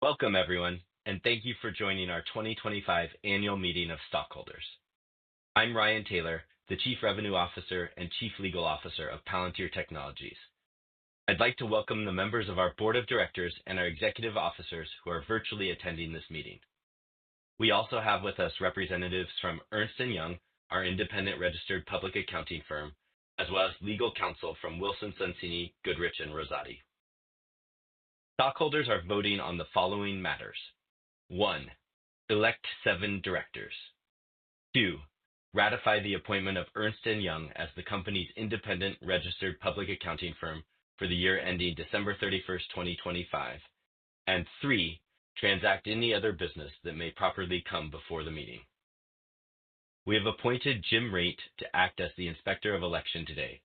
Welcome, everyone, and thank you for joining our 2025 Annual Meeting of Stockholders. I'm Ryan Taylor, the Chief Revenue Officer and Chief Legal Officer of Palantir Technologies. I'd like to welcome the members of our Board of Directors and our executive officers who are virtually attending this meeting. We also have with us representatives from Ernst Young, our independent registered public accounting firm, as well as legal counsel from Wilson Sonsini, Goodrich & Rosati. Stockholders are voting on the following matters. 1. Elect 7 directors. 2. Ratify the appointment of Ernst Young as the company's independent registered public accounting firm for the year ending December 31st, 2025. And 3. Transact any other business that may properly come before the meeting. We have appointed Jim Raitt to act as the Inspector of Election today.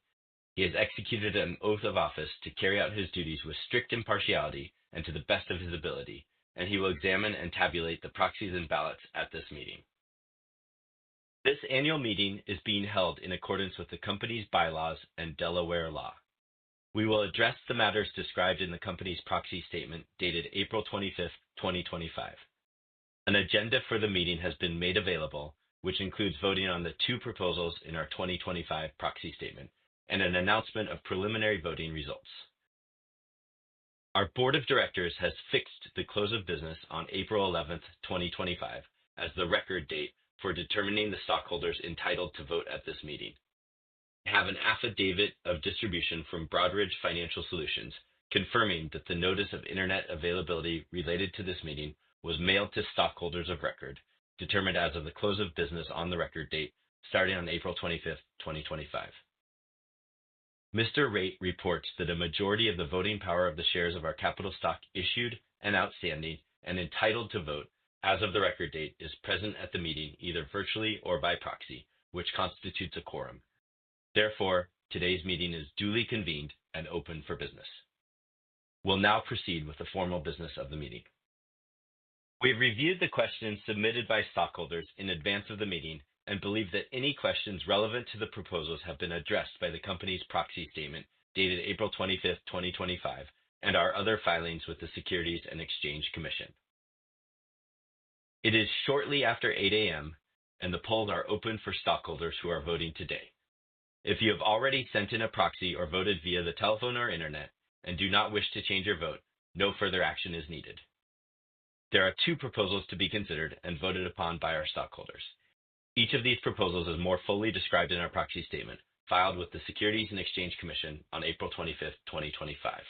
He has executed an oath of office to carry out his duties with strict impartiality and to the best of his ability, and he will examine and tabulate the proxies and ballots at this meeting. This annual meeting is being held in accordance with the company's bylaws and Delaware law. We will address the matters described in the company's proxy statement dated April 25th, 2025. An agenda for the meeting has been made available, which includes voting on the 2 proposals in our 2025 proxy statement and an announcement of preliminary voting results. Our Board of Directors has fixed the close of business on April 11th, 2025, as the record date for determining the stockholders entitled to vote at this meeting. I have an affidavit of distribution from Broadridge Financial Solutions confirming that the notice of internet availability related to this meeting was mailed to stockholders of record, determined as of the close of business on the record date, starting on April 25th, 2025. Mr. Raitt reports that a majority of the voting power of the shares of our capital stock issued and outstanding and entitled to vote as of the record date is present at the meeting either virtually or by proxy, which constitutes a quorum. Therefore, today's meeting is duly convened and open for business. We'll now proceed with the formal business of the meeting. We've reviewed the questions submitted by stockholders in advance of the meeting and believe that any questions relevant to the proposals have been addressed by the company's proxy statement dated April 25th, 2025, and our other filings with the Securities and Exchange Commission. It is shortly after 8 a.m., and the polls are open for stockholders who are voting today. If you have already sent in a proxy or voted via the telephone or internet and do not wish to change your vote, no further action is needed. There are 2 proposals to be considered and voted upon by our stockholders. Each of these proposals is more fully described in our proxy statement, filed with the Securities and Exchange Commission on April 25th, 2025.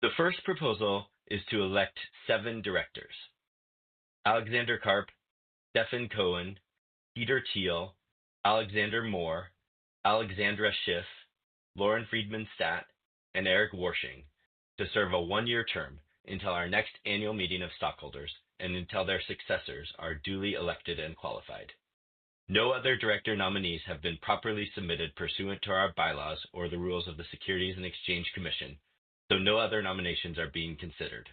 The first proposal is to elect 7 directors: Alexander Karp, Stephen Cohen, Peter Thiel, Alexander Moore, Alexandra Schiff, Lauren Friedman Statt, and Eric Warshing, to serve a 1-year term until our next annual meeting of stockholders and until their successors are duly elected and qualified. No other director nominees have been properly submitted pursuant to our bylaws or the rules of the Securities and Exchange Commission, so no other nominations are being considered.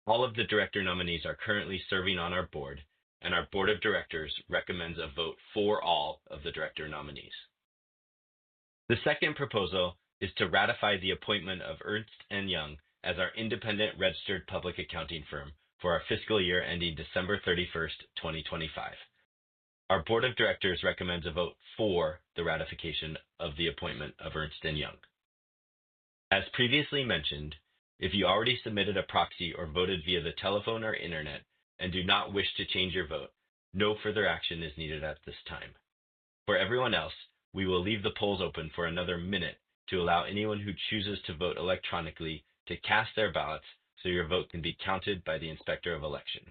All of the director nominees are currently serving on our board, and our Board of Directors recommends a vote for all of the director nominees. The second proposal is to ratify the appointment of Ernst Young as our independent registered public accounting firm for our fiscal year ending December 31st, 2025. Our Board of Directors recommends a vote for the ratification of the appointment of Ernst Young. As previously mentioned, if you already submitted a proxy or voted via the telephone or internet and do not wish to change your vote, no further action is needed at this time. For everyone else, we will leave the polls open for another minute to allow anyone who chooses to vote electronically to cast their ballots so your vote can be counted by the Inspector of Election.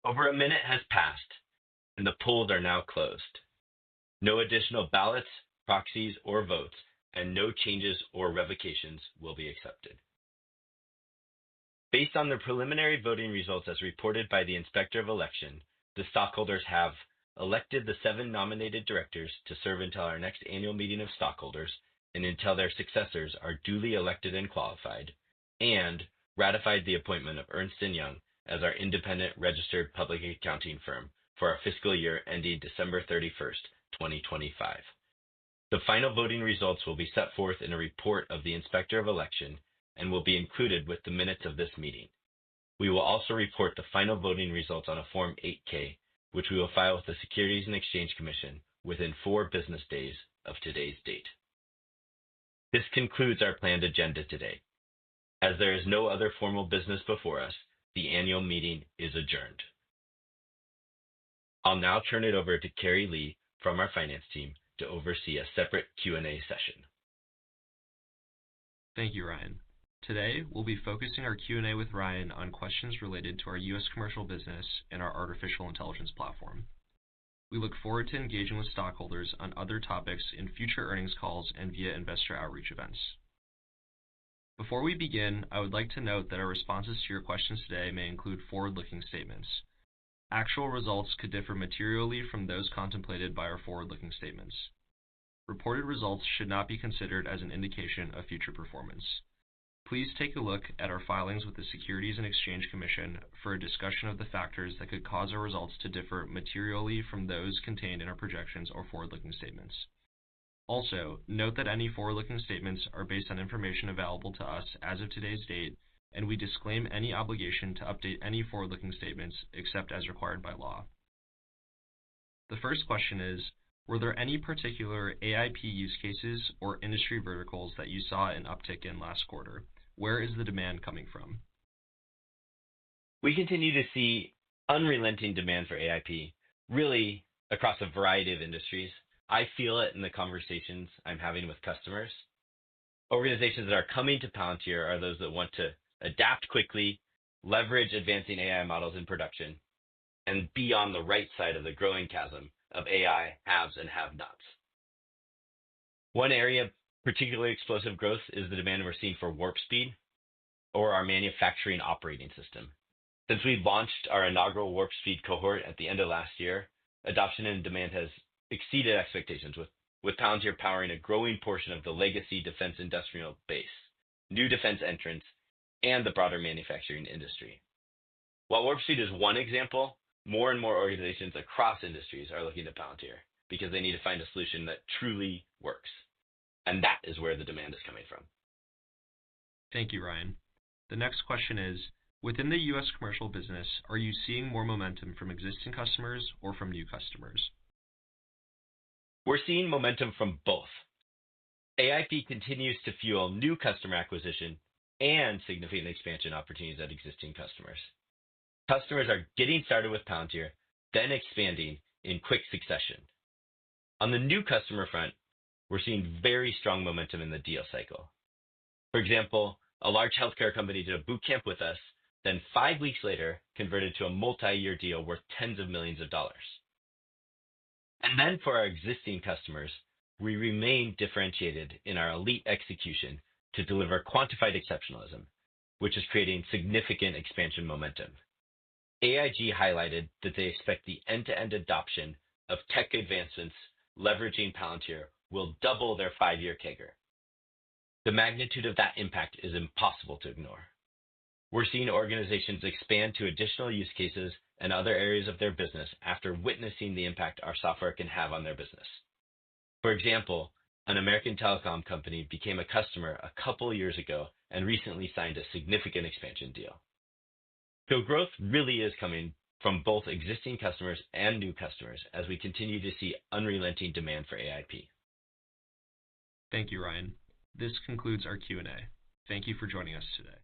Over a minute has passed, and the polls are now closed. No additional ballots, proxies, or votes, and no changes or revocations will be accepted. Based on the preliminary voting results as reported by the Inspector of Election, the stockholders have elected the 7 nominated directors to serve until our next annual meeting of stockholders and until their successors are duly elected and qualified, and ratified the appointment of Ernst Young as our independent registered public accounting firm for our fiscal year ending December 31st, 2025. The final voting results will be set forth in a report of the Inspector of Election and will be included with the minutes of this meeting. We will also report the final voting results on a Form 8-K, which we will file with the Securities and Exchange Commission within 4 business days of today's date. This concludes our planned agenda today. As there is no other formal business before us, the annual meeting is adjourned. I'll now turn it over to Carrie Lee from our finance team to oversee a separate Q&A session. Thank you, Ryan. Today, we'll be focusing our Q&A with Ryan on questions related to our U.S. commercial business and our artificial intelligence platform. We look forward to engaging with stockholders on other topics in future earnings calls and via investor outreach events. Before we begin, I would like to note that our responses to your questions today may include forward-looking statements. Actual results could differ materially from those contemplated by our forward-looking statements. Reported results should not be considered as an indication of future performance. Please take a look at our filings with the Securities and Exchange Commission for a discussion of the factors that could cause our results to differ materially from those contained in our projections or forward-looking statements. Also, note that any forward-looking statements are based on information available to us as of today's date, and we disclaim any obligation to update any forward-looking statements except as required by law. The first question is, were there any particular AIP use cases or industry verticals that you saw an uptick in last quarter? Where is the demand coming from? We continue to see unrelenting demand for AIP, really across a variety of industries. I feel it in the conversations I'm having with customers. Organizations that are coming to Palantir are those that want to adapt quickly, leverage advancing AI models in production, and be on the right side of the growing chasm of AI haves and have-nots. One area of particularly explosive growth is the demand we're seeing for Warp Speed, or our manufacturing operating system. Since we launched our inaugural Warp Speed cohort at the end of last year, adoption and demand has exceeded expectations, with Palantir powering a growing portion of the legacy defense industrial base, new defense entrants, and the broader manufacturing industry. While Warp Speed is one example, more and more organizations across industries are looking to Palantir because they need to find a solution that truly works. And that is where the demand is coming from. Thank you, Ryan. The next question is, within the U.S. commercial business, are you seeing more momentum from existing customers or from new customers? We're seeing momentum from both. AIP continues to fuel new customer acquisition and significant expansion opportunities at existing customers. Customers are getting started with Palantir, then expanding in quick succession. On the new customer front, we're seeing very strong momentum in the deal cycle. For example, a large healthcare company did a boot camp with us, then 5 weeks later converted to a multi-year deal worth tens of millions of dollars. And then for our existing customers, we remain differentiated in our elite execution to deliver quantified exceptionalism, which is creating significant expansion momentum. AIG highlighted that they expect the end-to-end adoption of tech advancements leveraging Palantir will double their 5-year CAGR. The magnitude of that impact is impossible to ignore. We're seeing organizations expand to additional use cases and other areas of their business after witnessing the impact our software can have on their business. For example, an American telecom company became a customer a couple of years ago and recently signed a significant expansion deal. So growth really is coming from both existing customers and new customers as we continue to see unrelenting demand for AIP. Thank you, Ryan. This concludes our Q&A. Thank you for joining us today.